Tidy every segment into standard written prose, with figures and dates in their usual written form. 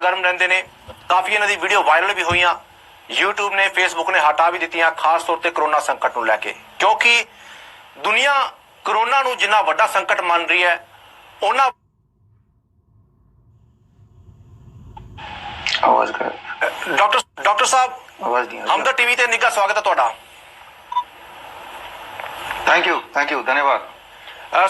गर्म रहंदे ने। काफी इन्हां दी वीडियो वायरल भी हुई, यूट्यूब ने फेसबुक ने हटा भी दी, खास तौर पर कोरोना संकट को लैके, क्योंकि दुनिया कोरोना नूं जिन्ना वड्डा संकट मान रही है उन्ना डॉक्टर साहब हमदर्द टीवी ते निघा स्वागत है तुहाडा। थैंक यू धन्यवाद।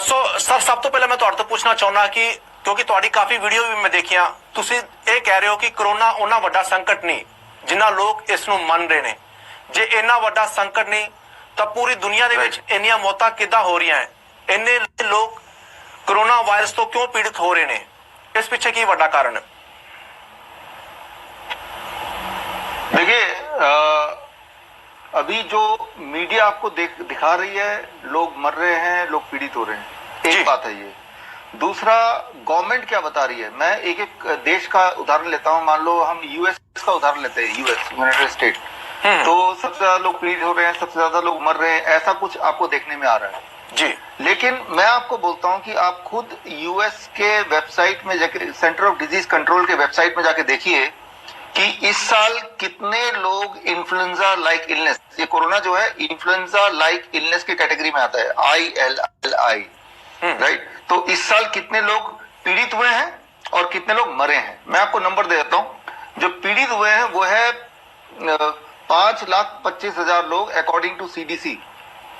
सो सर सब तो पहले मैं तुहाडे तो पूछना चाहुंदा कि क्योंकि तुहाडी काफी वीडियो भी मैं देखियां, तुसीं ये कह रहे हो कि कोरोना उन्ना वड्डा संकट नहीं जिन्ना लोग इस नूं मन रहे ने। जे इन्ना वड्डा संकट नहीं तो पूरी दुनिया दे विच इन्नियां मौतां किद्दां हो रही हैं, इन्ने लोग कोरोना वायरस तो क्यों पीड़ित हो रहे ने, इस पीछे की वड्डा कारण है? देखिए, अभी जो मीडिया आपको दिखा रही है, लोग मर रहे हैं, लोग पीड़ित हो रहे हैं, एक बात है ये। दूसरा, गवर्नमेंट क्या बता रही है। मैं एक एक देश का उदाहरण लेता हूं। मान लो हम यूएस का उदाहरण लेते हैं, यूएस यूनाइटेड स्टेट, तो सबसे ज्यादा लोग पीड़ित हो रहे हैं, सबसे ज्यादा लोग मर रहे हैं, ऐसा कुछ आपको देखने में आ रहा है जी। लेकिन मैं आपको बोलता हूं कि आप खुद यूएस के वेबसाइट में जाके, सेंटर ऑफ डिजीज कंट्रोल के वेबसाइट में जाके देखिए कि इस साल कितने लोग इन्फ्लुएंजा लाइक इलनेस, ये कोरोना जो है इन्फ्लुएंजा लाइक इलनेस की कैटेगरी में आता है, ILLI, राइट। तो इस साल कितने लोग पीड़ित हुए हैं और कितने लोग मरे हैं। मैं आपको नंबर दे देता हूं। जो पीड़ित हुए हैं वो है 5,25,000 लोग अकॉर्डिंग टू CDC,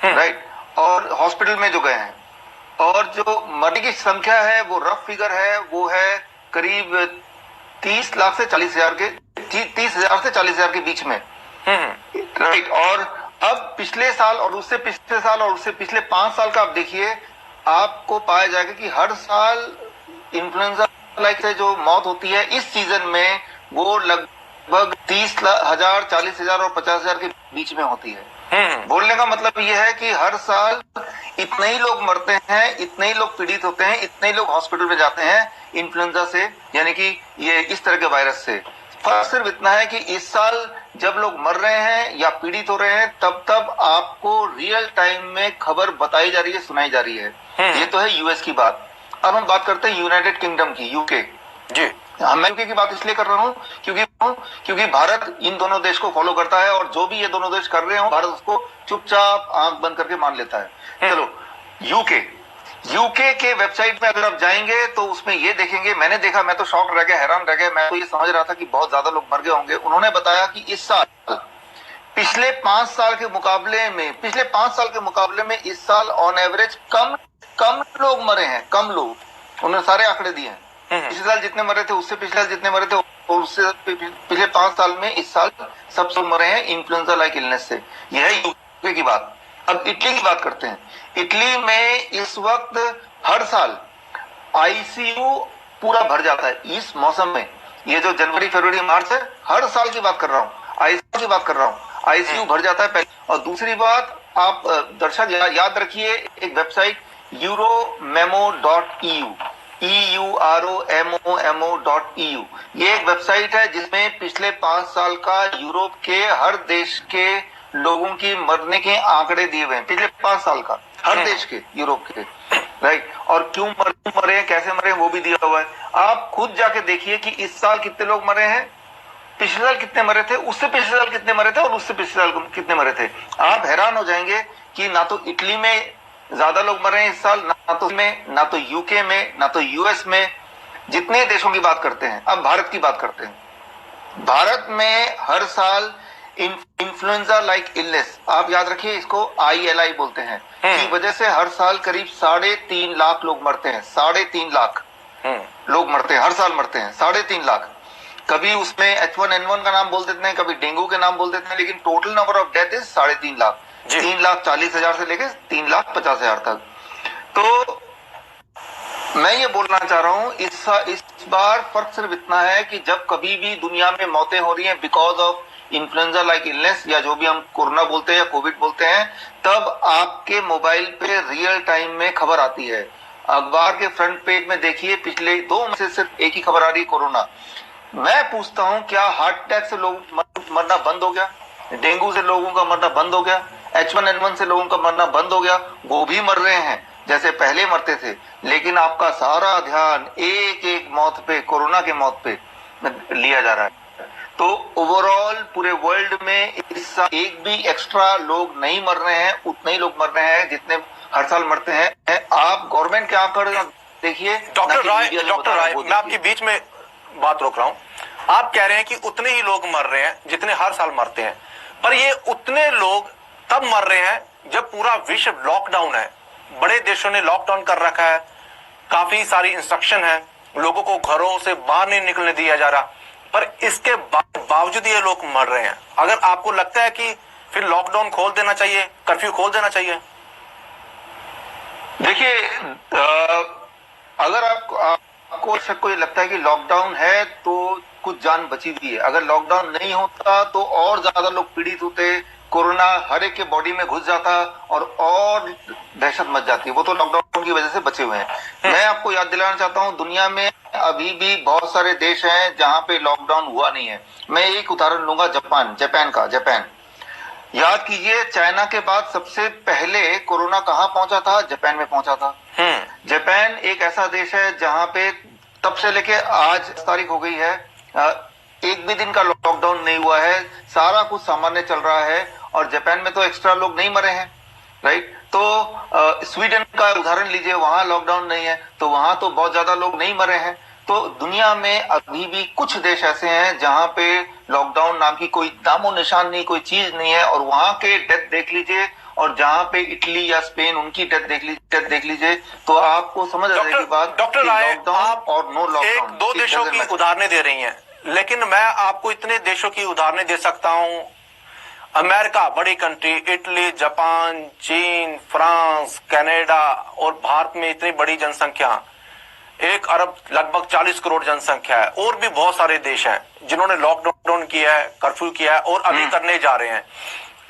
राइट, और हॉस्पिटल में जो गए हैं। और जो मरने की संख्या है वो रफ फिगर है, वो है करीब 30 लाख से 40,000 के, 30,000 से 40,000 के बीच में, राइट। और अब पिछले साल और उससे पिछले साल और उससे पिछले 5 साल का आप देखिए, आपको पाया जाएगा कि हर साल इन्फ्लुएंजा लाइक से जो मौत होती है इस सीजन में वो लगभग 30,000, 40,000 और 50,000 के बीच में होती है। बोलने का मतलब ये है कि हर साल इतने ही लोग मरते हैं, इतने ही लोग पीड़ित होते हैं, इतने ही लोग हॉस्पिटल में जाते हैं इन्फ्लुएंजा से, यानी कि ये इस तरह के वायरस से। फर्क सिर्फ इतना है कि इस साल जब लोग मर रहे हैं या पीड़ित हो रहे हैं, तब आपको रियल टाइम में खबर बताई जा रही है, सुनाई जा रही है। ये तो है यूएस की बात। अब हम बात करते हैं यूनाइटेड किंगडम की, यूके जी। मैं यूके की बात इसलिए कर रहा हूँ क्योंकि भारत इन दोनों देश को फॉलो करता है, और जो भी ये दोनों देश कर रहे हो भारत उसको चुपचाप आंख बंद करके मान लेता है। चलो, यूके के वेबसाइट में अगर आप जाएंगे तो उसमें ये देखेंगे, मैंने देखा, मैं तो शॉक रह गया, हैरान रह गया। मैं तो ये समझ रहा था कि बहुत ज्यादा लोग मर गए होंगे। उन्होंने बताया कि इस साल पिछले 5 साल के मुकाबले में इस साल ऑन एवरेज कम लोग मरे हैं, कम लोग। उन्होंने सारे आंकड़े दिए हैं, पिछले साल जितने मरे थे उससे पिछले साल जितने मरे थे और उससे पिछले 5 साल में इस साल सबसे मरे हैं इन्फ्लुएंजा लाइक इलनेस से। यह है यूके की बात। अब इटली की बात करते हैं। इटली में इस वक्त हर साल ICU पूरा भर जाता है इस मौसम में। ये जो जनवरी, फरवरी, मार्च है, हर साल की बात कर रहा हूँ, ICU की बात कर रहा हूँ। ICU भर जाता है पहले। और दूसरी बात, आप दर्शक याद रखिए, एक वेबसाइट euromemo.eu, EUROMOMO.EU, ये एक वेबसाइट है जिसमें पिछले 5 साल का यूरोप के हर देश के लोगों की मरने के आंकड़े दिए हुए हैं, पिछले 5 साल का, हर देश के, यूरोप के, राइट। और क्यों मरे, कैसे मरे, वो भी दिया हुआ है। आप खुद जाके देखिए कि इस साल कितने लोग मरे हैं, पिछले साल कितने मरे थे, उससे पिछले साल कितने मरे थे और उससे पिछले साल कितने मरे थे। आप हैरान हो जाएंगे कि ना तो इटली में ज्यादा लोग मरे हैं इस साल, ना तो यूके में, ना तो यूएस में, जितने देशों की बात करते हैं। अब भारत की बात करते हैं। भारत में हर साल इन्फ्लुएंजा लाइक इलनेस, आप याद रखिए इसको ILI बोलते हैं, की वजह से हर साल करीब 3.5 लाख लोग मरते हैं। 3.5 लाख लोग मरते हैं, हर साल मरते हैं 3.5 लाख। कभी उसमें H1N1 का नाम बोल देते हैं, कभी डेंगू के नाम बोल देते हैं, लेकिन total number of death is 3.5 lakh. 3,40,000 से लेके 3,50,000 तक। तो मैं ये बोलना चाह रहा हूँ, इस बार फर्क सिर्फ इतना है कि जब कभी भी दुनिया में मौतें हो रही हैं because of influenza like illness, या जो भी हम कोरोना बोलते हैं या कोविड बोलते हैं, तब आपके मोबाइल पे रियल टाइम में खबर आती है। अखबार के फ्रंट पेज में देखिए, पिछले 2 महीने से सिर्फ एक ही खबर आ रही है, कोरोना। मैं पूछता हूं, क्या हार्ट अटैक से लोग मरना बंद हो गया? डेंगू से लोगों का मरना बंद हो गया? H1N1 से लोगों का मरना बंद हो गया? वो भी मर रहे हैं जैसे पहले मरते थे, लेकिन आपका सारा ध्यान एक एक मौत पे, कोरोना के मौत पे। में लिया जा रहा है। तो ओवरऑल पूरे वर्ल्ड में इस साल एक भी एक्स्ट्रा लोग नहीं मर रहे हैं, उतने ही लोग मर रहे हैं जितने हर साल मरते हैं। आप गवर्नमेंट के आंकड़े देखिए। डॉक्टर राय, मैं आपके बीच में बात रोक रहा हूं। आप कह रहे हैं कि उतने ही लोग मर रहे हैं जितने हर साल मरते हैं, पर ये उतने लोग तब मर रहे हैं जब पूरा विश्व लॉकडाउन है। बड़े देशों ने लॉकडाउन कर रखा है, काफी सारी इंस्ट्रक्शन है, लोगों को घरों से बाहर नहीं निकलने दिया जा रहा, पर इसके बावजूद ये लोग मर रहे हैं। अगर आपको लगता है कि फिर लॉकडाउन खोल देना चाहिए, कर्फ्यू खोल देना चाहिए? देखिए, अगर आपको सबको ये लगता है कि लॉकडाउन है तो कुछ जान बची हुई है, अगर लॉकडाउन नहीं होता तो और ज्यादा लोग पीड़ित होते, कोरोना हर एक के बॉडी में घुस जाता और दहशत मच जाती। वो तो लॉकडाउन की वजह से बचे हुए हैं। मैं आपको याद दिलाना चाहता हूं, दुनिया में अभी भी बहुत सारे देश हैं जहां पे लॉकडाउन हुआ नहीं है। मैं एक उदाहरण लूंगा, जापान। याद कीजिए, चाइना के बाद सबसे पहले कोरोना कहां पहुंचा था? जापान में पहुंचा था। जापान एक ऐसा देश है जहां पे तब से लेके आज तारीख हो गई है, एक भी दिन का लॉकडाउन नहीं हुआ है, सारा कुछ सामान्य चल रहा है। और जापान में तो एक्स्ट्रा लोग नहीं मरे हैं, राइट? तो स्वीडन का उदाहरण लीजिए, वहां लॉकडाउन नहीं है, तो वहां तो बहुत ज्यादा लोग नहीं मरे हैं। तो दुनिया में अभी भी कुछ देश ऐसे हैं जहां पे लॉकडाउन नाम की कोई नामो निशान नहीं, कोई चीज नहीं है, और वहां के डेथ देख लीजिए, और जहां पे इटली या स्पेन उनकी डेथ देख लीजिए, तो आपको समझ आ जाएगी बात। डॉक्टर राय, आप और नो लॉकडाउन, एक दो देशों की उदाहरणें दे रही हैं, लेकिन मैं आपको इतने देशों की उदाहरणें दे सकता हूं। अमेरिका बड़ी कंट्री, इटली, जापान, चीन, फ्रांस, कनाडा, और भारत में इतनी बड़ी जनसंख्या, 1 अरब लगभग 40 करोड़ जनसंख्या है। और भी बहुत सारे देश हैं जिन्होंने लॉकडाउन किया है, कर्फ्यू किया है, और अभी करने जा रहे हैं।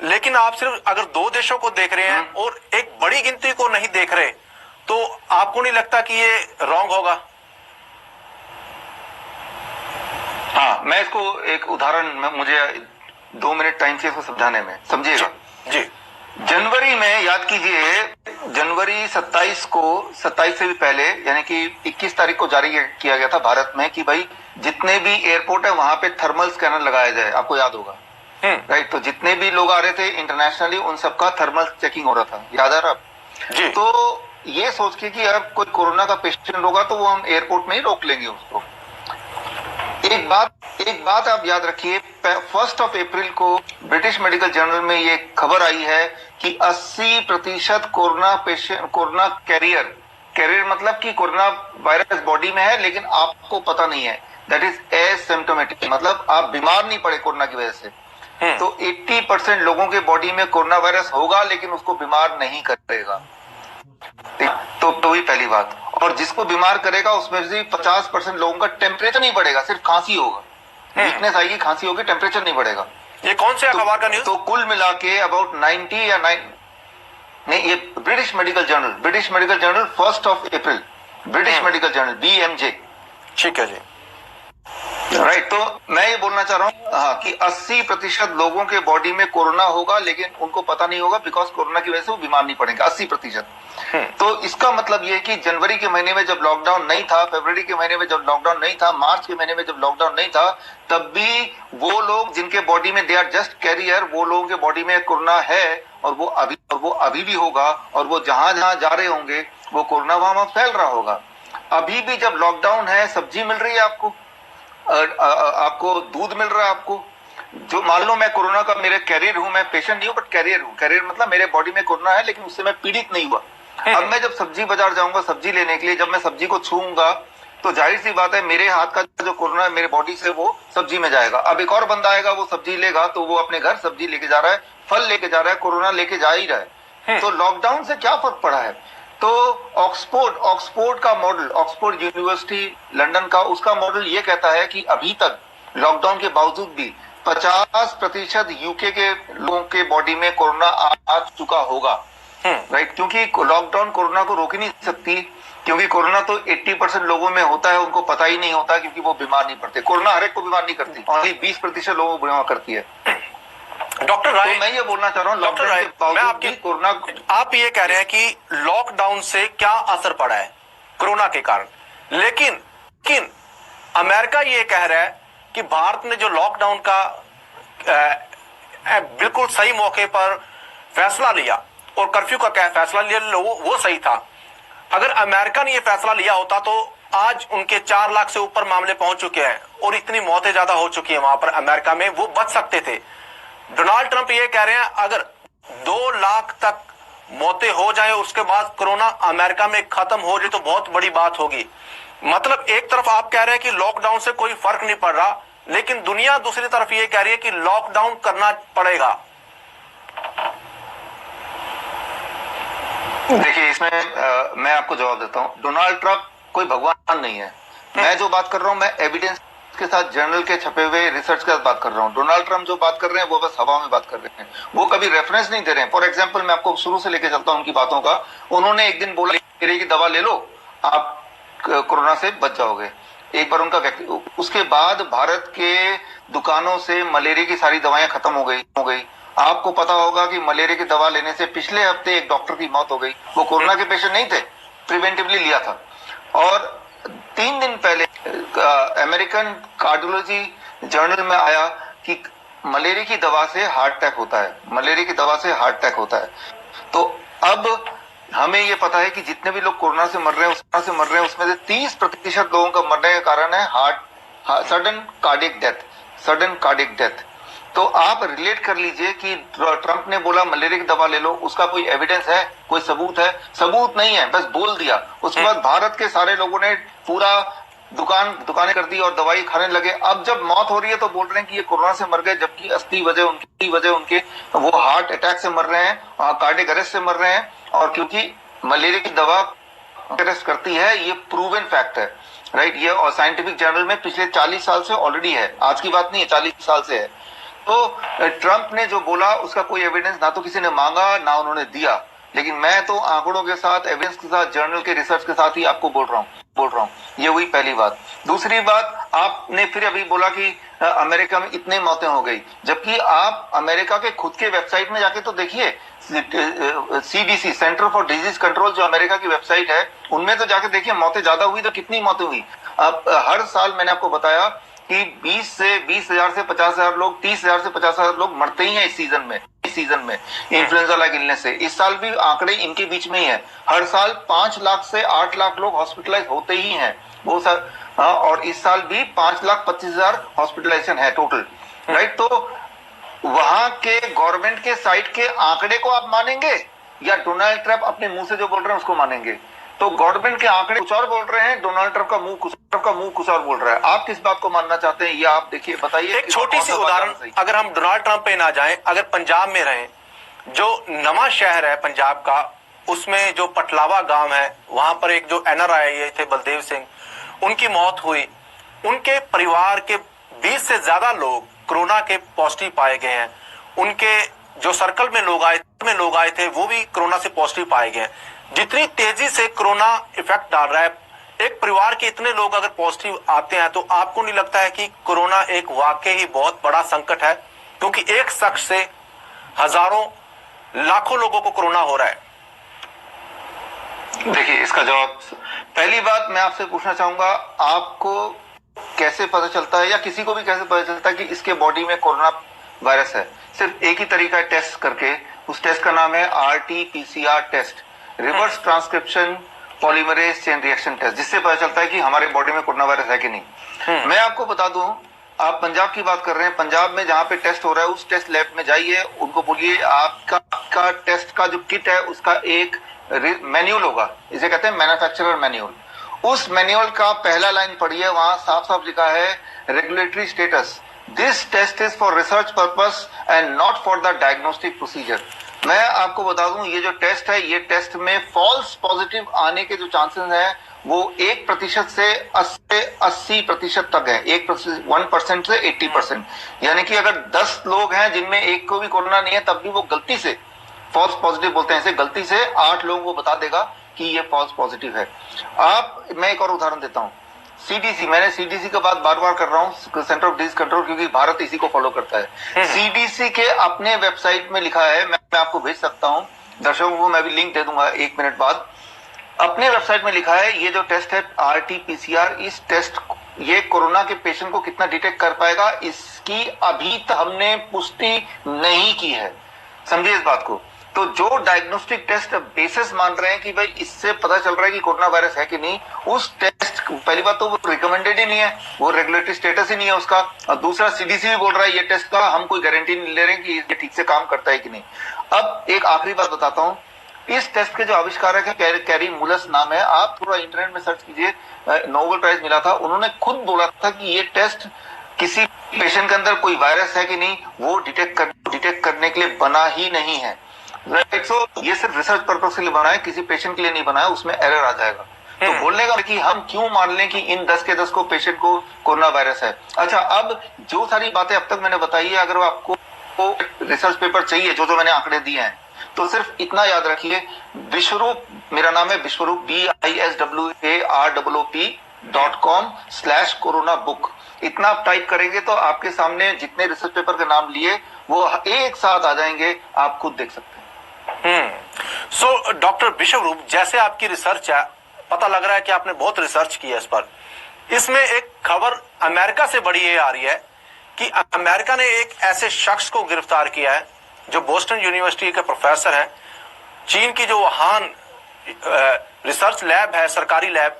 लेकिन आप सिर्फ अगर 2 देशों को देख रहे हैं और एक बड़ी गिनती को नहीं देख रहे, तो आपको नहीं लगता कि ये रॉन्ग होगा? हाँ, मैं इसको एक उदाहरण में, मुझे 2 मिनट टाइम से इसको समझाने में, समझिएगा जी। जनवरी में, याद कीजिए, जनवरी 27 से भी पहले, यानी कि 21 तारीख को जारी किया गया था भारत में कि भाई जितने भी एयरपोर्ट है वहां पे थर्मल स्कैनर लगाया जाए। आपको याद होगा, राइट? तो जितने भी लोग आ रहे थे इंटरनेशनली, उन सबका थर्मल चेकिंग हो रहा था, याद आ रहा जी। तो ये सोच के कि अगर कोई कोरोना का पेशेंट होगा तो वो हम एयरपोर्ट में ही रोक लेंगे उसको। एक बात आप याद रखिए, 1 अप्रैल को ब्रिटिश मेडिकल जर्नल में ये खबर आई है कि 80% कोरोना कैरियर मतलब कि कोरोना वायरस बॉडी में है लेकिन आपको पता नहीं है, दैट इज एसिम्प्टोमेटिक, मतलब आप बीमार नहीं पड़े कोरोना की वजह से। तो 80% लोगों के बॉडी में कोरोना वायरस होगा लेकिन उसको बीमार नहीं करेगा। तो ही पहली बात। और जिसको बीमार करेगा उसमें से 50% लोगों का टेम्परेचर नहीं बढ़ेगा, सिर्फ खांसी होगा, वीकनेस आएगी, खांसी होगी, टेम्परेचर नहीं बढ़ेगा। ये कौन से अखबार का न्यूज़? तो कुल मिला के अबाउट 90 या 9 नहीं, ये ब्रिटिश मेडिकल जर्नल 1 अप्रैल, ब्रिटिश मेडिकल जर्नल BMJ। ठीक है जी, राइट। तो मैं ये बोलना चाह रहा हूँ, हाँ, कि 80% लोगों के बॉडी में कोरोना होगा लेकिन उनको पता नहीं होगा, बिकॉज कोरोना की वजह से वो बीमार नहीं पड़ेंगे, 80%। तो इसका मतलब ये कि जनवरी के महीने में जब लॉकडाउन नहीं था, फरवरी के महीने में जब लॉकडाउन नहीं था, मार्च के महीने में जब लॉकडाउन नहीं था, तब भी वो लोग जिनके बॉडी में दे आर जस्ट कैरियर, वो लोगों के बॉडी में कोरोना है, और वो अभी भी होगा, और वो जहां जहां जा रहे होंगे वो कोरोना वहां फैल रहा होगा। अभी भी जब लॉकडाउन है, सब्जी मिल रही है आपको दूध मिल रहा है आपको, जो मान लो मैं कोरोना का मेरे कैरियर हूं, मैं पेशेंट नहीं हूं बट कैरियर हूं, कैरियर मतलब मेरे बॉडी में कोरोना है लेकिन उससे मैं पीड़ित नहीं हुआ। अब मैं जब सब्जी बाजार जाऊंगा सब्जी लेने के लिए, जब मैं सब्जी को छूऊंगा तो जाहिर सी बात है मेरे हाथ का जो कोरोना है मेरे बॉडी से वो सब्जी में जाएगा। अब एक और बंदा आएगा, वो सब्जी लेगा, तो वो अपने घर सब्जी लेके जा रहा है, फल लेके जा रहा है, कोरोना लेके जा ही रहा है। तो लॉकडाउन से क्या फर्क पड़ा है? तो ऑक्सफोर्ड का मॉडल, ऑक्सफोर्ड यूनिवर्सिटी लंदन का, उसका मॉडल ये कहता है कि अभी तक लॉकडाउन के बावजूद भी 50% यूके के लोगों के बॉडी में कोरोना आ चुका होगा, राइट? क्योंकि लॉकडाउन कोरोना को रोक ही नहीं सकती, क्योंकि कोरोना तो 80% लोगों में होता है, उनको पता ही नहीं होता क्योंकि वो बीमार नहीं पड़ते। कोरोना हर एक को बीमार नहीं करती, ओनली 20% लोगों को बीमार करती है। डॉक्टर राय, तो मैं ये बोलना चाह रहा हूँ, डॉक्टर राय, मैं आपकी कोरोना, आप ये कह रहे हैं कि लॉकडाउन से क्या असर पड़ा है कोरोना के कारण, लेकिन अमेरिका ये कह रहा है कि भारत ने जो लॉकडाउन का बिल्कुल सही मौके पर फैसला लिया और कर्फ्यू का क्या फैसला लिया वो सही था। अगर अमेरिका ने ये फैसला लिया होता तो आज उनके 4 लाख से ऊपर मामले पहुंच चुके हैं और इतनी मौतें ज्यादा हो चुकी हैं वहां पर अमेरिका में, वो बच सकते थे। डोनाल्ड ट्रंप ये कह रहे हैं अगर 2 लाख तक मौतें हो जाए उसके बाद कोरोना अमेरिका में खत्म हो जाए तो बहुत बड़ी बात होगी। मतलब एक तरफ आप कह रहे हैं कि लॉकडाउन से कोई फर्क नहीं पड़ रहा, लेकिन दुनिया दूसरी तरफ ये कह रही है कि लॉकडाउन करना पड़ेगा। देखिए इसमें मैं आपको जवाब देता हूं। डोनाल्ड ट्रंप कोई भगवान नहीं है। मैं जो बात कर रहा हूं मैं एविडेंस के साथ, जर्नल के छपे हुए रिसर्च के साथ बात कर रहा हूं। डोनाल्ड ट्रंप जो बात कर रहे हैं वो बस हवा में बात कर रहे हैं, वो कभी रेफरेंस नहीं दे रहे हैं। फॉर एग्जांपल मैं आपको शुरू से लेके चलता हूं उनकी बातों का। उन्होंने एक दिन बोला मलेरिया की दवा ले लो आप कोरोना से बच जाओगे, एक बार उनका उसके बाद भारत के दुकानों से मलेरिया की सारी दवाएं खत्म हो गई। आपको पता होगा कि मलेरिया की दवा लेने से पिछले हफ्ते एक डॉक्टर की मौत हो गई। वो कोरोना के पेशेंट नहीं थे, प्रिवेंटिवली लिया था। और 3 दिन पहले अमेरिकन कार्डियोलॉजी जर्नल में आया कि मलेरिया की दवा से हार्ट अटैक होता है, मलेरिया की दवा से हार्ट अटैक होता है। तो अब हमें ये पता है कि जितने भी लोग कोरोना से मर रहे हैं उसमें से 30% लोगों का मरने का कारण है सडन कार्डियक डेथ। तो आप रिलेट कर लीजिए कि ट्रंप ने बोला मलेरिया की दवा ले लो, उसका कोई एविडेंस है, कोई सबूत है? सबूत नहीं है, बस बोल दिया। उसके बाद भारत के सारे लोगों ने पूरा दुकानें कर दी और दवाई खाने लगे। अब जब मौत हो रही है तो बोल रहे हैं कि ये कोरोना से मर गए, जबकि असली वजह उनके वो हार्ट अटैक से मर रहे हैं, कार्डियक अरेस्ट से मर रहे हैं। और क्योंकि मलेरिया की दवा अरेस्ट करती है, ये प्रूवन फैक्ट है, राइट। ये और साइंटिफिक जर्नल में पिछले 40 साल से ऑलरेडी है, आज की बात नहीं है, 40 साल से है। तो ट्रंप ने जो बोला उसका कोई एविडेंस ना तो किसी ने मांगा ना उन्होंने दिया, लेकिन मैं तो आंकड़ों के साथ, एविडेंस के साथ, जर्नल के रिसर्च के साथ ही आपको बोल रहा हूँ। ये हुई पहली बात। दूसरी बात, आपने फिर अभी बोला कि अमेरिका में इतने मौतें हो गई, जबकि आप अमेरिका के खुद के वेबसाइट में जाके तो देखिए, CDC centre for disease control जो अमेरिका की वेबसाइट है, उनमें तो जाके देखिए मौतें ज्यादा हुई तो कितनी मौतें हुई। अब हर साल मैंने आपको बताया कि 20,000 से 50,000 लोग, 30,000 से 50,000 लोग मरते ही हैं इस सीजन में इन्फ्लुएंजा लाइक इलनेस से। इस साल भी आंकड़े इनके बीच में ही है। हर साल 5 लाख से 8 लाख लोग हॉस्पिटलाइज होते ही हैं वो सर। और इस साल भी 5,25,000 हॉस्पिटलाइजेशन है टोटल, राइट। तो वहां के गवर्नमेंट के साइट के आंकड़े को आप मानेंगे या डोनाल्ड ट्रंप अपने मुंह से जो बोल रहे हैं उसको मानेंगे? तो गवर्नमेंट के आंकड़े कुछ और बोल रहे हैं, डोनाल्ड ट्रंप का मुंह कुछ और बोल रहा है। आप किस बात को मानना चाहते हैं, ये आप देखिए, बताइए। एक छोटी सी उदाहरण, अगर हम डोनाल्ड ट्रंप पे ना जाएं, अगर पंजाब में रहें, जो नवा शहर है पंजाब का, उसमें जो पटलावा गांव है, वहां पर एक जो NRI थे बलदेव सिंह, उनकी मौत हुई। उनके परिवार के 20 से ज्यादा लोग कोरोना के पॉजिटिव पाए गए हैं। उनके जो सर्कल में लोग आए थे वो भी कोरोना से पॉजिटिव पाए गए हैं। जितनी तेजी से कोरोना इफेक्ट डाल रहा है, एक परिवार के इतने लोग अगर पॉजिटिव आते हैं, तो आपको नहीं लगता है कि कोरोना एक वाकई ही बहुत बड़ा संकट है? क्योंकि एक शख्स से हजारों लाखों लोगों को कोरोना हो रहा है। देखिए इसका जवाब, पहली बात मैं आपसे पूछना चाहूंगा, आपको कैसे पता चलता है या किसी को भी कैसे पता चलता है कि इसके बॉडी में कोरोना वायरस है? सिर्फ एक ही तरीका है टेस्ट करके, उस टेस्ट का नाम है RT-PCR test, reverse transcription polymerase chain reaction test, जिससे पता चलता है कि हमारे बॉडी में कोरोना वायरस है कि नहीं। मैं आपको बता दूं, आप पंजाब की बात कर रहे हैं, पंजाब में जहां पे टेस्ट हो रहा है उस टेस्ट लैब में जाइए, उनको बोलिए आपका टेस्ट का जो किट है उसका एक मैन्युअल होगा, इसे कहते हैं मैन्युफैक्चरर मैन्युअल। उस मैन्युअल का पहला लाइन पढ़िए, वहां साफ साफ लिखा है regulatory status, this test is for research purpose and not for the diagnostic procedure. मैं आपको बता दूं, ये जो टेस्ट है, ये टेस्ट में फॉल्स पॉजिटिव आने के जो चांसेस हैं वो 1% से 80% तक है। 1% से 80%, यानी कि अगर 10 लोग हैं जिनमें एक को भी कोरोना नहीं है, तब भी वो गलती से फॉल्स पॉजिटिव बोलते हैं, इसे गलती से 8 लोगों को बता देगा कि ये फॉल्स पॉजिटिव है। मैं एक और उदाहरण देता हूं, CDC, मैंने CDC का बात बार बार कर रहा हूं, सेंटर ऑफ डिजीज कंट्रोल, क्योंकि भारत इसी को फॉलो करता है। CDC के अपने वेबसाइट में लिखा है, मैं आपको भेज सकता हूं, दर्शकों को मैं भी लिंक दे दूंगा 1 मिनट बाद। अपने वेबसाइट में लिखा है, ये जो टेस्ट है RT-PCR, इस टेस्ट ये कोरोना के पेशेंट को कितना डिटेक्ट कर पाएगा, इसकी अभी तक हमने पुष्टि नहीं की है, समझिए इस बात को। तो जो डायग्नोस्टिक टेस्ट बेसिस मान रहे हैं कि भाई इससे पता चल रहा है कि कोरोना वायरस है कि नहीं, उस टेस्ट पहली बात तो वो रिकमेंडेड ही नहीं है, वो रेगुलेटरी स्टेटस ही नहीं है उसका, और दूसरा सीडीसी भी बोल रहा है ये टेस्ट का हम कोई गारंटी नहीं ले रहे हैं कि ये ठीक से काम करता है कि नहीं। अब एक आखिरी बात बताता हूं, इस टेस्ट के जो आविष्कारक है कैरी मुलस नाम है, आप थोड़ा इंटरनेट में सर्च कीजिए, नोबेल प्राइज मिला था, उन्होंने खुद बोला था कि ये टेस्ट किसी पेशेंट के अंदर कोई वायरस है कि नहीं वो डिटेक्ट करने के लिए बना ही नहीं है। राइट, सो ये सिर्फ रिसर्च पर्पस के लिए बना है, किसी पेशेंट के लिए नहीं बना है, उसमें एरर आ जाएगा। तो बोलने का कि हम क्यों मान लें कि इन 10 के 10 को पेशेंट को कोरोना वायरस है। अच्छा, अब जो सारी बातें अब तक मैंने बताई है, अगर आपको रिसर्च पेपर चाहिए जो मैंने आंकड़े दिए हैं, तो सिर्फ इतना याद रखिए, विश्वरूप, मेरा नाम है विश्वरूप BISWAROOP.com/कोरोना बुक, इतना आप टाइप करेंगे तो आपके सामने जितने रिसर्च पेपर के नाम लिए वो एक साथ आ जाएंगे, आप खुद देख सकते हैं। सो डॉक्टर विश्वरूप, जैसे आपकी रिसर्च है, पता लग रहा है कि आपने बहुत रिसर्च की है इस पर, इसमें एक खबर अमेरिका से बड़ी ये आ रही है कि अमेरिका ने एक ऐसे शख्स को गिरफ्तार किया है जो बोस्टन यूनिवर्सिटी के प्रोफेसर हैं, चीन की जो वुहान रिसर्च लैब है, सरकारी लैब,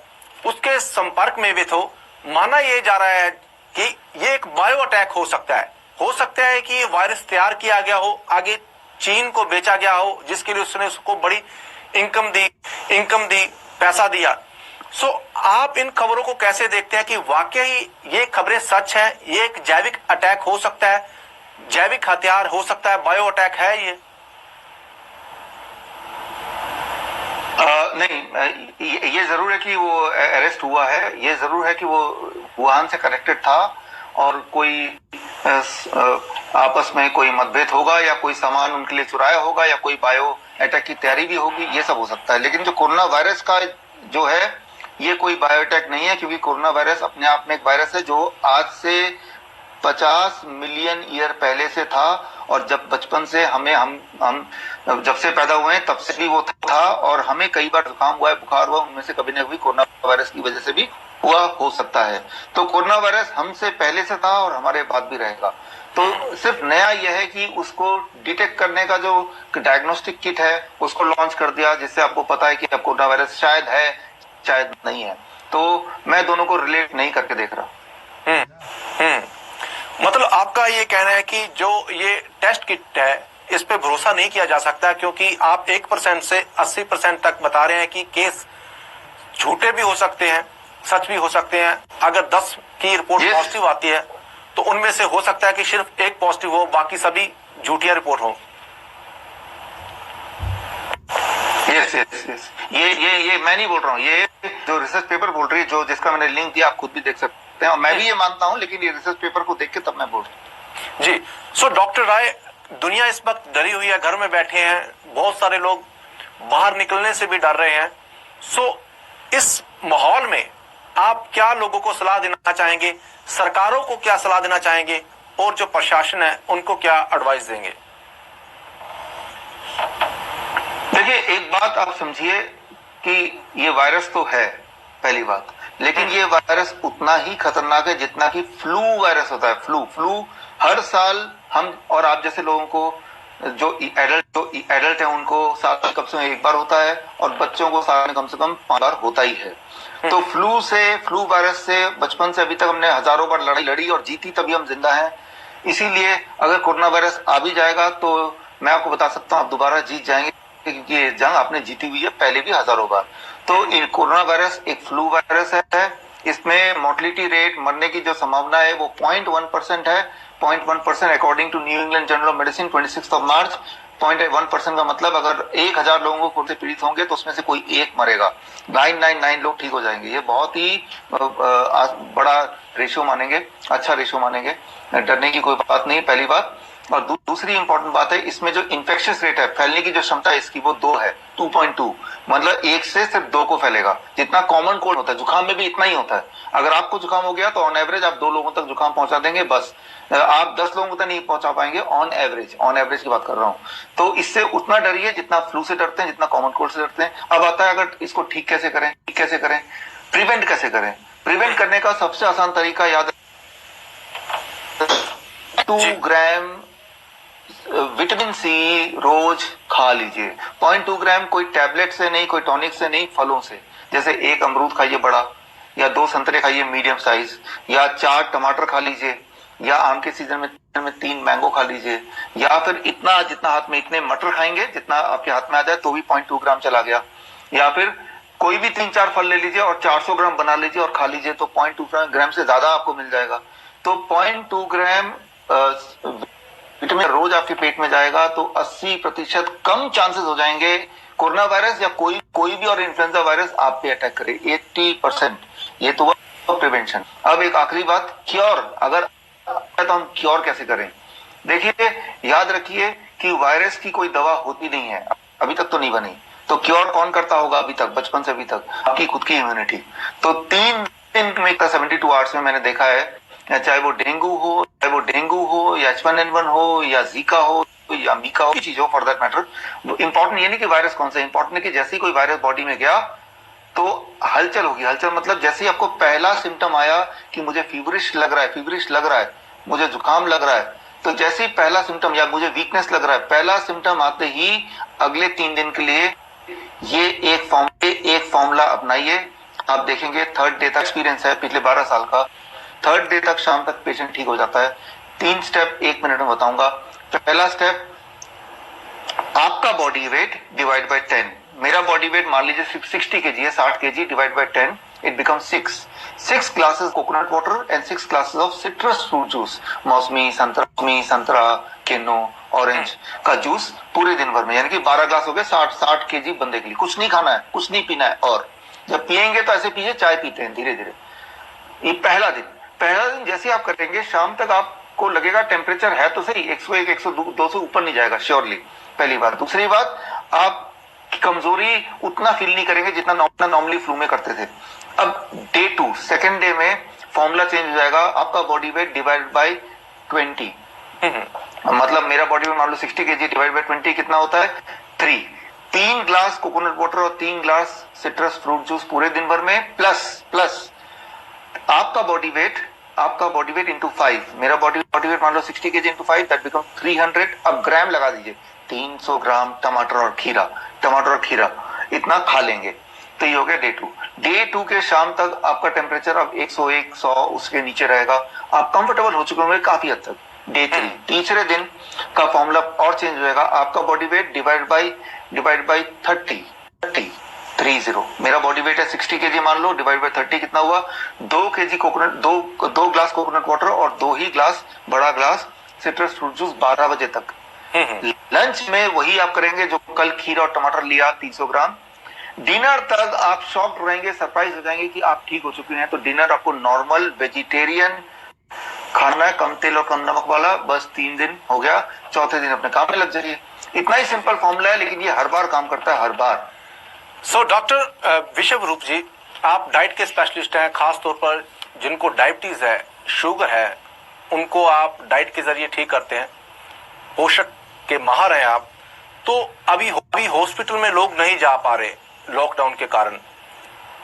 उसके संपर्क में भी तो माना यह जा रहा है कि ये एक बायो अटैक हो सकता है कि ये वायरस तैयार किया गया हो, आगे चीन को बेचा गया हो, जिसके लिए उसने उसको बड़ी इनकम दी, पैसा दिया। सो आप इन खबरों को कैसे देखते हैं कि वाकई ये खबरें सच हैं, ये एक जैविक अटैक हो सकता है, जैविक हथियार हो सकता है, बायो अटैक है ये? नहीं, ये जरूर है कि वो अरेस्ट हुआ है, ये जरूर है कि वो वुहान से कनेक्टेड था और कोई आपस में कोई मतभेद होगा या कोई सामान उनके लिए चुराया होगा या कोई बायो अटैक की तैयारी भी होगी, ये सब हो सकता है। लेकिन जो कोरोना वायरस का जो है ये कोई बायो अटैक नहीं है, क्योंकि कोरोना वायरस अपने आप में एक वायरस है जो आज से 50 मिलियन ईयर पहले से था, और जब बचपन से हम जब से पैदा हुए हैं तब से भी वो था, और हमें कई बार जुकाम हुआ है, बुखार हुआ, उनमें से कभी न कभी कोरोना वायरस की वजह से भी हुआ हो सकता है। तो कोरोना वायरस हमसे पहले से था और हमारे बाद भी रहेगा। तो सिर्फ नया यह है कि उसको डिटेक्ट करने का जो डायग्नोस्टिक किट है उसको लॉन्च कर दिया, जिससे आपको पता है कि अब कोरोना वायरस शायद है शायद नहीं है। तो मैं दोनों को रिलेट नहीं करके देख रहा। मतलब आपका ये कहना है कि जो ये टेस्ट किट है इस पे भरोसा नहीं किया जा सकता, क्योंकि आप 1% से 80% तक बता रहे हैं कि केस झूठे भी हो सकते हैं, सच भी हो सकते हैं। अगर 10 की रिपोर्ट पॉजिटिव आती है तो उनमें से हो सकता है कि सिर्फ एक पॉजिटिव हो, बाकी सभी झूठिया रिपोर्ट हो। यस, ये मैं नहीं बोल रहा हूँ, ये जो रिसर्च पेपर बोल रही है, जो जिसका मैंने लिंक दिया, आप खुद भी देख सकते हैं, और मैं भी ये मानता हूँ, लेकिन ये रिसर्च पेपर को देख के तब मैं बोल रहा हूँ। जी, सो डॉक्टर राय, दुनिया इस वक्त डरी हुई है, घर में बैठे हैं, बहुत सारे लोग बाहर निकलने से भी डर रहे हैं। सो इस माहौल में आप क्या लोगों को सलाह देना चाहेंगे, सरकारों को क्या सलाह देना चाहेंगे, और जो प्रशासन है उनको क्या एडवाइस देंगे? देखिए, एक बात आप समझिए कि ये वायरस तो है, पहली बात, लेकिन ये वायरस उतना ही खतरनाक है जितना कि फ्लू वायरस होता है। फ्लू हर साल हम और आप जैसे लोगों को, जो एडल्ट है, उनको साल में कम से कम एक बार होता है, और बच्चों को साल में कम से कम 5 बार होता ही है। तो फ्लू वायरस से बचपन से अभी तक हमने हजारों बार लड़ाई लड़ी और जीती, तभी हम जिंदा हैं। इसीलिए अगर कोरोना वायरस आ भी जाएगा तो मैं आपको बता सकता हूँ आप दोबारा जीत जाएंगे, क्योंकि ये जंग आपने जीती हुई है पहले भी हजारों बार। तो कोरोना वायरस एक फ्लू वायरस है, इसमें मोर्टलिटी रेट, मरने की जो संभावना है वो 0.1% है। 0.1% according to New England Journal of Medicine 26 March. 0.1% का मतलब अगर 1000 लोगों को से पीड़ित होंगे तो उसमें से कोई एक मरेगा, 999 लोग ठीक हो जाएंगे। ये बहुत ही बड़ा रेशियो मानेंगे, अच्छा रेशियो मानेंगे, डरने की कोई बात नहीं, पहली बात। और दूसरी इंपॉर्टेंट बात है, इसमें जो इन्फेक्शियस रेट है, फैलने की जो क्षमता है इसकी, वो 2 है, 2.2, मतलब 1 से सिर्फ 2 को फैलेगा, जितना कॉमन कोल्ड होता है। जुकाम में भी इतना ही होता है। अगर आपको जुकाम हो गया तो ऑन एवरेज आप 2 लोगों तक जुकाम पहुंचा देंगे, बस। आप 10 लोगों तक नहीं पहुंचा पाएंगे ऑन एवरेज की बात कर रहा हूं। तो इससे उतना डरिए जितना फ्लू से डरते हैं, जितना कॉमन कोल्ड से डरते हैं। अब आता है अगर इसको ठीक कैसे करें, प्रिवेंट कैसे करें। प्रिवेंट करने का सबसे आसान तरीका याद 2 ग्राम विटामिन सी रोज खा लीजिए। 0.2 ग्राम कोई टैबलेट से नहीं, कोई टॉनिक से नहीं, फलों से। जैसे 1 अमरूद खाइए बड़ा, या 2 संतरे खाइए मीडियम साइज, या 4 टमाटर खा लीजिए, या आम के सीजन में 3 मैंगो खा लीजिए, या फिर इतना जितना हाथ में, इतने मटर खाएंगे जितना आपके हाथ में आ जाए तो भी 0.2 ग्राम चला गया। या फिर कोई भी 3-4 फल ले लीजिए और 400 ग्राम बना लीजिए और खा लीजिए, तो 0.2 ग्राम से ज्यादा आपको मिल जाएगा। तो 0.2 ग्राम विटामिन रोज आपके पेट में जाएगा तो 80% कम चांसेस हो जाएंगे कोरोना वायरस या कोई भी और इन्फ्लुएंजा वायरस आप पे अटैक करे। 80%। ये तो हुआ प्रिवेंशन। अब एक आखिरी बात, क्योर। अगर तो हम क्योर कैसे करें? देखिए, याद रखिए कि वायरस की कोई दवा होती नहीं है, अभी तक तो नहीं बनी। तो क्योर कौन करता होगा अभी तक, बचपन से अभी तक? आपकी खुद की इम्यूनिटी। तो 3 दिन में 72 आवर्स में मैंने देखा है, चाहे वो डेंगू हो या H1N1 हो या जीका हो या मीका हो, चीज हो फॉर दैट मैटर। इंपॉर्टेंट ये नहीं कि वायरस कौन सा, इंपॉर्टेंट है कि जैसे ही कोई वायरस बॉडी में गया तो हलचल होगी। हलचल मतलब जैसे ही आपको पहला सिम्टम आया कि मुझे फीवरिश लग रहा है, मुझे जुकाम लग रहा है, तो जैसे ही पहला सिम्टम या मुझे वीकनेस लग रहा है, पहला सिम्टम आते ही अगले 3 दिन के लिए ये एक फॉर्मूला अपनाइए। आप देखेंगे 3rd डे तक, एक्सपीरियंस है पिछले 12 साल का, 3rd डे तक शाम तक पेशेंट ठीक हो जाता है। 3 स्टेप 1 मिनट में बताऊंगा। पहला स्टेप, आपका बॉडी वेट डिवाइड बाय 10। मेरा बॉडी वेट मान लीजिए 60 kg है, 60 kg divide by 10, it become 6 glasses coconut water and 6 glasses of citrus fruit juice. मौसमी, संतरा, केनो, ऑरेंज का जूस पूरे दिन भर में, यानी कि 12 ग्लास हो गए 60 kg बंदे के लिए। कुछ नहीं खाना है, कुछ नहीं पीना है, और जब पियेंगे तो ऐसे पीजिए, चाय पीते हैं धीरे धीरे। ये पहला दिन जैसे आप करेंगे, शाम तक आपको लगेगा टेम्परेचर है तो सही 101 102 से ऊपर नहीं जाएगा श्योरली, पहली बात। दूसरी बात, आप कमजोरी उतना फील नहीं करेंगे जितना नॉर्मली फ्लू में करते थे। अब डे 2, सेकेंड डे में फॉर्मूला चेंज हो जाएगा। आपका बॉडी वेट डिवाइड बाय 20। मतलब मेरा बॉडी वेट मान लो 60 kg डिवाइड बाय 20 कितना होता है? 3 ग्लास कोकोनट वाटर और 3 ग्लास सिट्रस फ्रूट जूस पूरे दिन भर में, प्लस आपका बॉडी वेट इंटू 5। मेरा बॉडी वेट मान लो 60 kg इंटू 5, दैट बिकम 300। अब ग्राम लगा दीजिए, 300 ग्राम टमाटर और खीरा इतना खा लेंगे। तो ये हो गया डे 2 के शाम तक आपका टेम्परेचर अब 101 100 उसके नीचे रहेगा, आप कंफर्टेबल हो चुके होंगे काफी हद तक। डे 3, तीसरे दिन का फॉर्मूला और चेंज हो जाएगा। आपका बॉडी वेट डिवाइड बाय 30। मेरा बॉडी वेट है 60 kg मान लो, डिवाइड बाय 30 कितना हुआ? 2 ग्लास कोकोनट वाटर और 2 ही ग्लास बड़ा ग्लास सिट्रस फ्रूट जूस 12 बजे तक। लंच में वही आप करेंगे जो कल खीरा और टमाटर लिया 300 ग्राम। डिनर तक आप शॉक्ड रहेंगे, सरप्राइज हो जाएंगे कि आप ठीक हो चुके हैं। तो डिनर आपको नॉर्मल वेजिटेरियन खाना है, कम तेल और कम नमक वाला। बस 3 दिन हो गया, चौथे दिन अपने काम में लग जाइए। इतना ही सिंपल फॉर्मूला है, लेकिन ये हर बार काम करता है, हर बार। सो डॉक्टर विश्वरूप जी, आप डाइट के स्पेशलिस्ट हैं, खास तौर पर जिनको डायबिटीज है, शुगर है, उनको आप डाइट के जरिए ठीक करते हैं, पोषक के माहिर हैं आप। तो अभी हॉस्पिटल में लोग नहीं जा पा रहे लॉकडाउन के कारण,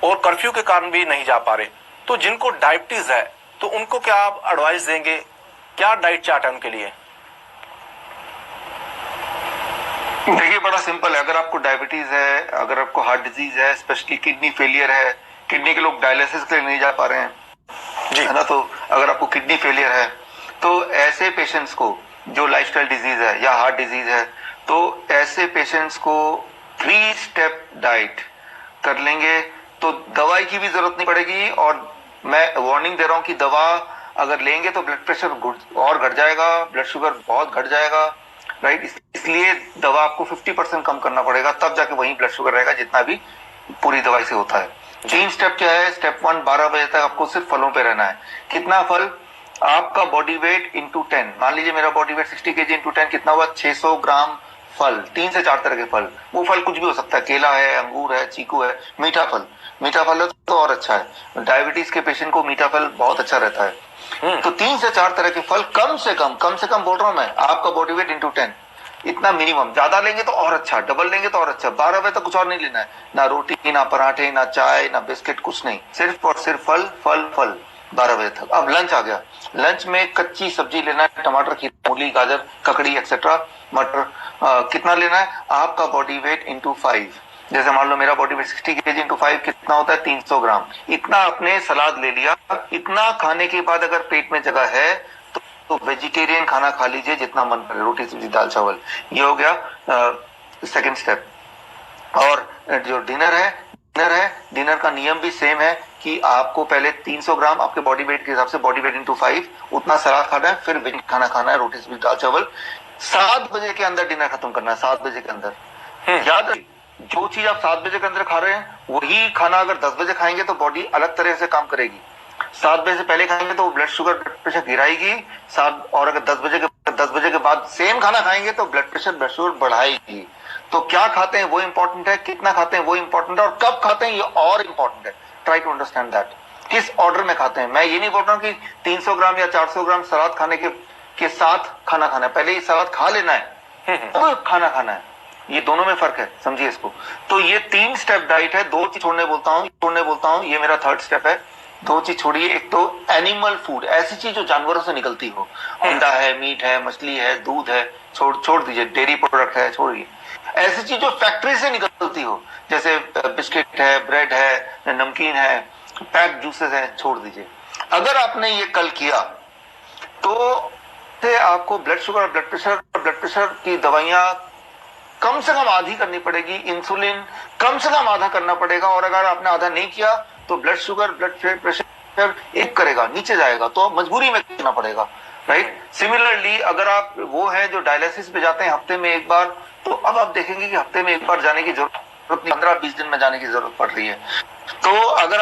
और कर्फ्यू के कारण भी नहीं जा पा रहे, तो जिनको डायबिटीज है तो उनको क्या आप एडवाइस देंगे? क्या डाइट चार्ट है उनके लिए? देखिए, बड़ा सिंपल है। अगर आपको डायबिटीज है, अगर आपको हार्ट डिजीज है, स्पेशली किडनी फेलियर है, किडनी के लोग डायलिसिस के लिए नहीं जा पा रहे हैं जी, है ना, तो अगर आपको किडनी फेलियर है तो ऐसे पेशेंट्स को, जो लाइफस्टाइल डिजीज है या हार्ट डिजीज है, तो ऐसे पेशेंट्स को 3 स्टेप डाइट कर लेंगे तो दवाई की भी जरूरत नहीं पड़ेगी। और मैं वार्निंग दे रहा हूं कि दवा अगर लेंगे तो ब्लड प्रेशर और घट जाएगा, ब्लड शुगर बहुत घट जाएगा, राइट। इसलिए दवा आपको 50% कम करना पड़ेगा, तब जाके वही ब्लड शुगर रहेगा जितना भी पूरी दवाई से होता है। 3 स्टेप क्या है? स्टेप 1, 12 बजे तक आपको सिर्फ फलों पे रहना है। कितना फल? आपका बॉडी वेट इंटू 10। मान लीजिए मेरा बॉडी वेट 60 kg इंटू 10 कितना हुआ? 600 ग्राम फल, 3 से 4 तरह के फल। वो फल कुछ भी हो सकता है, केला है, अंगूर है, चीकू है, मीठा फल है तो और अच्छा है। डायबिटीज के पेशेंट को मीठा फल बहुत अच्छा रहता है। तो 3 से 4 तरह के फल कम से कम बोल रहा हूं मैं, आपका बॉडी वेट इंटू 10। इतना मिनिमम, ज्यादा लेंगे तो और अच्छा, डबल लेंगे तो और अच्छा। 12 बजे तक कुछ और नहीं लेना है, ना रोटी ना पराठे ना चाय ना बिस्किट, कुछ नहीं, सिर्फ और सिर्फ फल फल फल 12 बजे तक। अब लंच आ गया, लंच में कच्ची सब्जी लेना है, टमाटर खीरा मूली गाजर ककड़ी एक्सेट्रा मटर। कितना लेना है? आपका बॉडी वेट इंटू 5। जैसे मान लो मेरा बॉडी वेट 60 kg इंटू 5 कितना होता है? 300 ग्राम। इतना आपने सलाद ले लिया। इतना खाने के बाद अगर पेट में जगह है तो वेजिटेरियन खाना खा लीजिए जितना मन करे, रोटी सब्जी दाल चावल। ये हो गया सेकंड स्टेप। और जो डिनर है, डिनर का नियम भी सेम है कि आपको पहले 300 ग्राम आपके बॉडी वेट के हिसाब से, बॉडी वेट इंटू 5 उतना सलाद खाना है, फिर वेज खाना खाना है, रोटी सब्जी दाल चावल। 7 बजे के अंदर डिनर खत्म करना है, 7 बजे के अंदर। याद रखिए, जो चीज आप 7 बजे के अंदर खा रहे हैं वही खाना अगर 10 बजे खाएंगे तो बॉडी अलग तरह से काम करेगी। 7 बजे से पहले खाएंगे तो ब्लड शुगर ब्लड प्रेशर गिराएगी, और अगर 10 बजे के बाद सेम खाना खाएंगे तो ब्लड प्रेशर ब्लड शुगर बढ़ाएगी। तो क्या खाते हैं वो इंपॉर्टेंट है, कितना खाते हैं वो इंपॉर्टेंट है, और कब खाते हैं ये और इंपॉर्टेंट है। ट्राई टू अंडरस्टैंड दैट, किस ऑर्डर में खाते हैं। मैं ये नहीं बोल रहा हूँ कि 300 ग्राम या 400 ग्राम सलाद खाने के साथ खाना खाना है, पहले ही सलाद खा लेना है अब खाना खाना है, ये दोनों में फर्क है, समझिए इसको। तो ये 3 स्टेप डाइट है। 2 चीज छोड़ने बोलता हूँ, ये मेरा 3rd स्टेप है। 2 चीज छोड़िए, एक तो एनिमल फूड, ऐसी चीज जो जानवरों से निकलती हो, अंडा है, मीट है, मछली है, दूध है, छोड़ दीजिए, डेयरी प्रोडक्ट है छोड़िए। ऐसी चीज जो फैक्ट्री से निकलती हो, जैसे बिस्किट है, ब्रेड है, नमकीन है, पैक जूसेस है, छोड़ दीजिए। अगर आपने ये कल किया तो आपको ब्लड शुगर और ब्लड प्रेशर की दवाइयां कम से कम आधी करनी पड़ेगी, इंसुलिन कम से कम आधा करना पड़ेगा, और अगर आपने आधा नहीं किया तो ब्लड शुगर ब्लड प्रेशर एक करेगा, नीचे जाएगा, तो मजबूरी में करना पड़ेगा, राइट। सिमिलरली अगर आप वो है जो डायलिसिस पे जाते हैं हफ्ते में एक बार, तो अब आप देखेंगे कि हफ्ते में एक बार जाने की जरूरत नहीं, 15-20 दिन में जाने की जरूरत पड़ रही है। तो अगर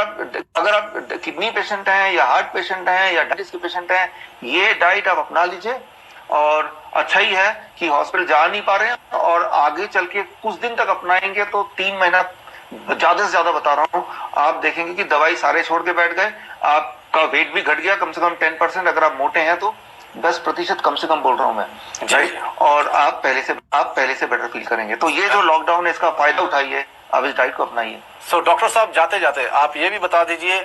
आप किडनी पेशेंट हैं या हार्ट पेशेंट हैं या डायबिटीज के पेशेंट हैं, ये डाइट आप अपना लीजिए। और अच्छा ही है कि हॉस्पिटल जा नहीं पा रहे हैं, और आगे चल के कुछ दिन तक अपनाएंगे तो 3 महीना, ज्यादा से ज्यादा बता रहा हूं, आप देखेंगे कि दवाई सारे छोड़ के बैठ गए, आपका वेट भी घट गया कम से कम 10%। अगर आप मोटे हैं तो 10% कम से कम बोल रहा हूं मैं, राइट। और आप पहले से बेटर फील करेंगे। तो ये जो लॉकडाउन है इसका फायदा उठाइए, आप इस डाइट को अपनाइए। सो डॉक्टर साहब, जाते जाते आप ये भी बता दीजिए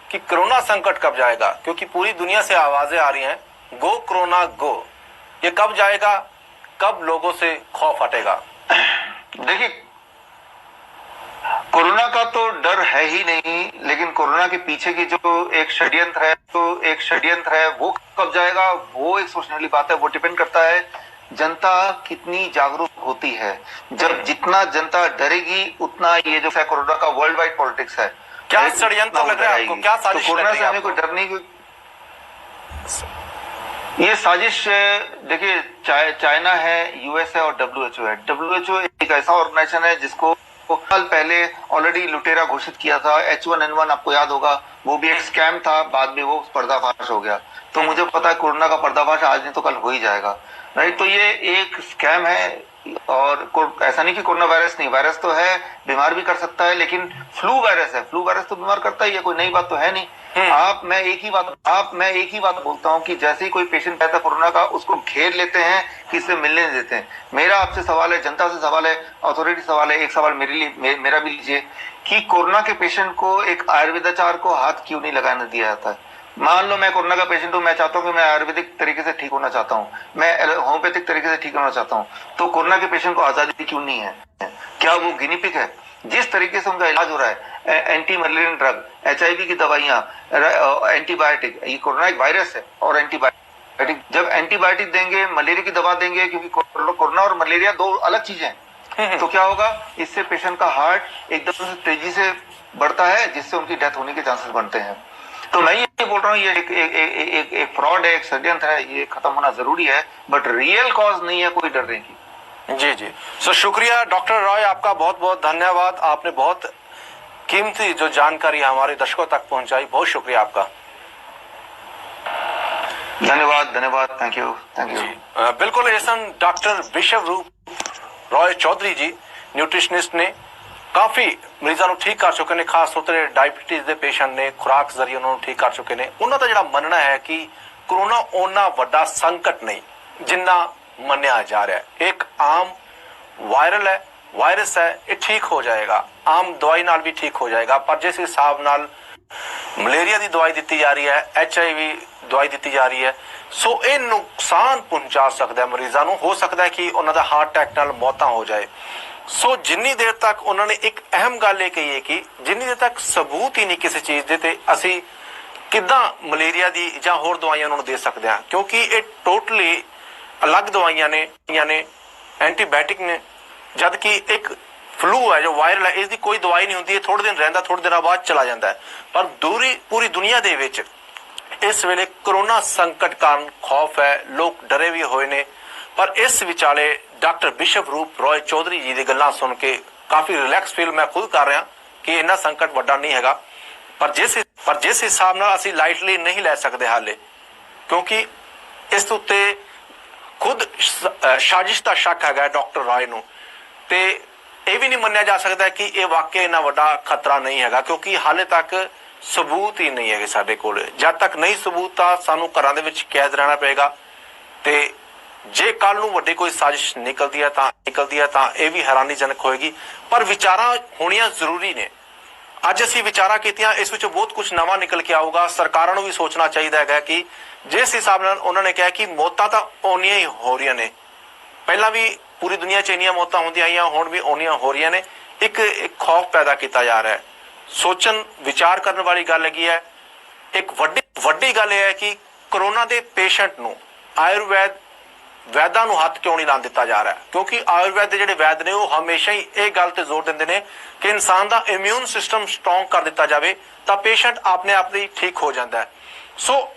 कि कोरोना संकट कब जाएगा, क्योंकि पूरी दुनिया से आवाजें आ रही हैं, गो कोरोना गो, ये कब जाएगा, कब लोगों से खौफ हटेगा? देखिए, कोरोना का तो डर है ही नहीं, लेकिन कोरोना के पीछे की जो एक षड्यंत्र है वो कब जाएगा, वो एक सोचने वाली बात है। वो डिपेंड करता है जनता कितनी जागरूक होती है। जब जितना जनता डरेगी उतना ये जो है कोरोना का वर्ल्ड वाइड पॉलिटिक्स है। क्या षड्यंत्र लग रहा है आपको? क्या साजिश? तो कोरोना से हमें कोई डर नहीं, ये साजिश देखिए, चाइना है, यूएस है और WHO है। WHO एक ऐसा ऑर्गेनाइजेशन है जिसको साल पहले ऑलरेडी लुटेरा घोषित किया था। H1N1 आपको याद होगा, वो भी एक स्कैम था, बाद में वो पर्दाफाश हो गया। तो मुझे पता है कोरोना का पर्दाफाश आज नहीं तो कल हो ही जाएगा, राइट। तो ये एक स्कैम है, और ऐसा नहीं कि कोरोना वायरस नहीं, वायरस तो है, बीमार भी कर सकता है, लेकिन फ्लू वायरस है, फ्लू वायरस तो बीमार करता ही है, कोई नई बात तो है नहीं। मैं एक ही बात बोलता हूँ कि जैसे ही कोई पेशेंट रहता है कोरोना का, उसको घेर लेते हैं, किसी से मिलने नहीं देते हैं। मेरा आपसे सवाल है, जनता से सवाल है, अथॉरिटी सवाल है, एक सवाल मेरा भी लीजिए कि कोरोना के पेशेंट को एक आयुर्वेदाचार को हाथ क्यों नहीं लगाने दिया जाता है? मान लो मैं कोरोना का पेशेंट हूँ, मैं चाहता हूँ कि मैं आयुर्वेदिक तरीके से ठीक होना चाहता हूँ, मैं होम्योपैथिक तरीके से ठीक होना चाहता हूँ, तो कोरोना के पेशेंट को आजादी क्यों नहीं है? क्या वो गिनी पिग है? जिस तरीके से उनका इलाज हो रहा है, एंटी मलेरियन ड्रग, HIV की दवाइयां, एंटीबायोटिक, ये कोरोना एक वायरस है और एंटीबायोटिक, जब एंटीबायोटिक देंगे, मलेरिया की दवा देंगे, क्योंकि कोरोना और मलेरिया 2 अलग चीजें हैं, तो क्या होगा, इससे पेशेंट का हार्ट एकदम से तेजी से बढ़ता है, जिससे उनकी डेथ होने के चांसेस बनते हैं। तो मैं ये बोल रहा हूँ, ये एक फ्रॉड है, एक षड्यंत्र है, ये खत्म होना जरूरी है, बट रियल कॉज नहीं है कोई डरने की। जी। सो शुक्रिया डॉक्टर रॉय, आपका बहुत बहुत धन्यवाद। आपने बहुत कीमती जो जानकारी हमारे दर्शकों तक पहुंचाई, बहुत शुक्रिया आपका। धन्यवाद, थैंक यू। बिल्कुल ऐसा डॉक्टर विश्वरूप रॉय चौधरी जी, न्यूट्रिशनिस्ट ने काफी मरीजां ਨੂੰ ठीक कर चुके ने, खास तौर ते डायबिटीज ਦੇ पेशेंट ने खुराक जरिए उन्होंने ठीक कर चुके ने। उन्हों ਦਾ ਜਿਹੜਾ ਮੰਨਣਾ है कि कोरोना ओना ਵੱਡਾ संकट नहीं जिन्ना ਮੰਨਿਆ ਜਾ ਰਿਹਾ ਹੈ। ਇੱਕ ਆਮ ਵਾਇਰਲ ਹੈ, ਵਾਇਰਸ ਹੈ, ਇਹ ਠੀਕ ਹੋ ਜਾਏਗਾ, ਆਮ ਦਵਾਈ ਨਾਲ ਵੀ ਠੀਕ ਹੋ ਜਾਏਗਾ। ਪਰ ਜਿਸ ਹਿਸਾਬ ਨਾਲ ਮਲੇਰੀਆ ਦੀ ਦਵਾਈ ਦਿੱਤੀ ਜਾ ਰਹੀ ਹੈ, HIV ਦਵਾਈ ਦਿੱਤੀ ਜਾ ਰਹੀ ਹੈ, ਸੋ ਇਹ ਨੁਕਸਾਨ ਪਹੁੰਚਾ ਸਕਦਾ ਹੈ ਮਰੀਜ਼ਾਂ ਨੂੰ। ਹੋ ਸਕਦਾ ਹੈ ਕਿ ਉਹਨਾਂ ਦਾ ਹਾਰਟ ਅਟੈਕ ਨਾਲ ਮੌਤਾਂ ਹੋ ਜਾਏ। ਸੋ ਜਿੰਨੀ ਦੇਰ ਤੱਕ ਉਹਨਾਂ ਨੇ ਇੱਕ ਅਹਿਮ ਗੱਲ ਇਹ ਕਹੀ ਹੈ ਕਿ ਜਿੰਨੀ ਦੇਰ ਤੱਕ ਸਬੂਤ ਹੀ ਨਹੀਂ ਕਿਸੇ ਚੀਜ਼ ਦੇ ਤੇ ਅਸੀਂ ਕਿੱਦਾਂ ਮਲੇਰੀਆ ਦੀ ਜਾਂ ਹੋਰ ਦਵਾਈਆਂ ਉਹਨਾਂ ਨੂੰ ਦੇ ਸਕਦੇ ਹਾਂ, ਕਿਉਂਕਿ ਇਹ ਟੋਟਲੀ ਅਲੱਗ ਦਵਾਈਆਂ ਨੇ, ਐਂਟੀਬਾਇਓਟਿਕ ਨੇ, ਜਦ ਕਿ ਇੱਕ ਫਲੂ ਹੈ ਜੋ ਵਾਇਰਲ ਹੈ, ਇਸ ਦੀ ਕੋਈ ਦਵਾਈ ਨਹੀਂ ਹੁੰਦੀ, ਇਹ ਥੋੜੇ ਦਿਨ ਰਹਿੰਦਾ, ਥੋੜੇ ਦਿਨਾਂ ਬਾਅਦ ਚਲਾ ਜਾਂਦਾ ਹੈ। ਪਰ ਪੂਰੀ ਦੁਨੀਆ ਦੇ ਵਿੱਚ ਇਸ ਵੇਲੇ ਕਰੋਨਾ ਸੰਕਟ ਕਾਰਨ ਖੌਫ ਹੈ, ਲੋਕ ਡਰੇ ਵੀ ਹੋਏ ਨੇ। ਪਰ ਇਸ ਵਿਚਾਲੇ ਡਾਕਟਰ ਬਿਸ਼ਪ ਰੂਪ ਰॉय ਚੌਧਰੀ ਜੀ ਦੀ ਗੱਲਾਂ ਸੁਣ ਕੇ ਕਾਫੀ ਰਿਲੈਕਸ ਫੀਲ ਮੈਂ ਖੁਦ ਕਰ ਰਿਹਾ ਕਿ ਇੰਨਾ ਸੰਕਟ ਵੱਡਾ ਨਹੀਂ ਹੈਗਾ। ਪਰ ਜਿਸ ਹਿਸਾਬ ਨਾਲ ਅਸੀਂ ਲਾਈਟਲੀ ਨਹੀਂ ਲੈ ਸਕਦੇ ਹਾਲੇ, ਕਿਉਂਕਿ ਇਸ ਉੱਤੇ ਖੁਦ ਸਾਜ਼ਿਸ਼ ਦਾ ਸ਼ੱਕ ਹੈਗਾ ਡਾਕਟਰ ਰॉय ਨੂੰ, ਤੇ ਇਹ ਵੀ ਨਹੀਂ ਮੰਨਿਆ ਜਾ ਸਕਦਾ ਕਿ ਇਹ ਵਾਕਿਆ ਇੰਨਾ ਵੱਡਾ ਖਤਰਾ ਨਹੀਂ ਹੈਗਾ, ਕਿਉਂਕਿ ਹਾਲੇ ਤੱਕ ਸਬੂਤ ਹੀ ਨਹੀਂ ਹੈਗੇ ਸਾਡੇ ਕੋਲ। ਜਦ ਤੱਕ ਨਹੀਂ ਸਬੂਤ ਤਾਂ ਸਾਨੂੰ ਘਰਾਂ ਦੇ ਵਿੱਚ ਕੈਦ ਰਹਿਣਾ ਪਏਗਾ। ਤੇ ਜੇ ਕੱਲ ਨੂੰ ਵੱਡੀ ਕੋਈ ਸਾਜ਼ਿਸ਼ ਨਿਕਲਦੀ ਹੈ ਤਾਂ ਇਹ ਵੀ ਹੈਰਾਨੀਜਨਕ ਹੋਏਗੀ। ਪਰ ਵਿਚਾਰਾਂ ਹੋਣੀਆਂ ਜ਼ਰੂਰੀ ਨੇ। ਅੱਜ ਅਸੀਂ ਵਿਚਾਰਾਂ ਕੀਤੀਆਂ, ਇਸ ਵਿੱਚ ਬਹੁਤ ਕੁਝ ਨਵਾਂ ਨਿਕਲ ਕੇ ਆਊਗਾ। ਸਰਕਾਰਾਂ ਨੂੰ ਵੀ ਸੋਚਣਾ ਚਾਹੀਦਾ ਹੈਗਾ ਕਿ ਜਿਸ ਹਿਸਾਬ ਨਾਲ ਉਹਨਾਂ ਨੇ ਕਿਹਾ ਕਿ ਮੌਤਾਂ ਤਾਂ ਓਨੀਆਂ ਹੀ ਹੋ ਰਹੀਆਂ ਨੇ, ਪਹਿਲਾਂ ਵੀ ਪੂਰੀ ਦੁਨੀਆ 'ਚ ਇੰਨੀਆਂ ਮੌਤਾਂ ਹੁੰਦੀਆਂ ਆਈਆਂ, ਹੁਣ ਵੀ ਓਨੀਆਂ ਹੋ ਰਹੀਆਂ ਨੇ, ਇੱਕ ਖੌਫ ਪੈਦਾ ਕੀਤਾ ਜਾ ਰਿਹਾ ਹੈ। ਸੋਚਣ ਵਿਚਾਰ ਕਰਨ ਵਾਲੀ ਗੱਲ ਹੈਗੀ ਹੈ। ਇੱਕ ਵੱਡੀ ਗੱਲ ਇਹ ਹੈ ਕਿ ਕਰੋਨਾ ਦੇ ਪੇਸ਼ੈਂਟ ਨੂੰ ਵੈਦਾਂ ਨੂੰ ਹੱਥ ਕਿਉਂ ਨਹੀਂ ਲਾਉਣ ਦਿੱਤਾ ਜਾ ਰਿਹਾ, ਕਿਉਂਕਿ ਆਯੁਰਵੈਦ ਦੇ ਜਿਹੜੇ ਵੈਦ ਨੇ ਉਹ ਹਮੇਸ਼ਾ ਹੀ ਇਹ ਗੱਲ ਤੇ ਜ਼ੋਰ ਦਿੰਦੇ ਨੇ ਕਿ ਇਨਸਾਨ ਦਾ ਇਮਿਊਨ ਸਿਸਟਮ ਸਟਰੋਂਗ ਕਰ ਦਿੱਤਾ ਜਾਵੇ ਤਾਂ ਪੇਸ਼ੈਂਟ ਆਪਣੇ ਆਪ ਹੀ ਠੀਕ ਹੋ ਜਾਂਦਾ ਹੈ। ਸੋ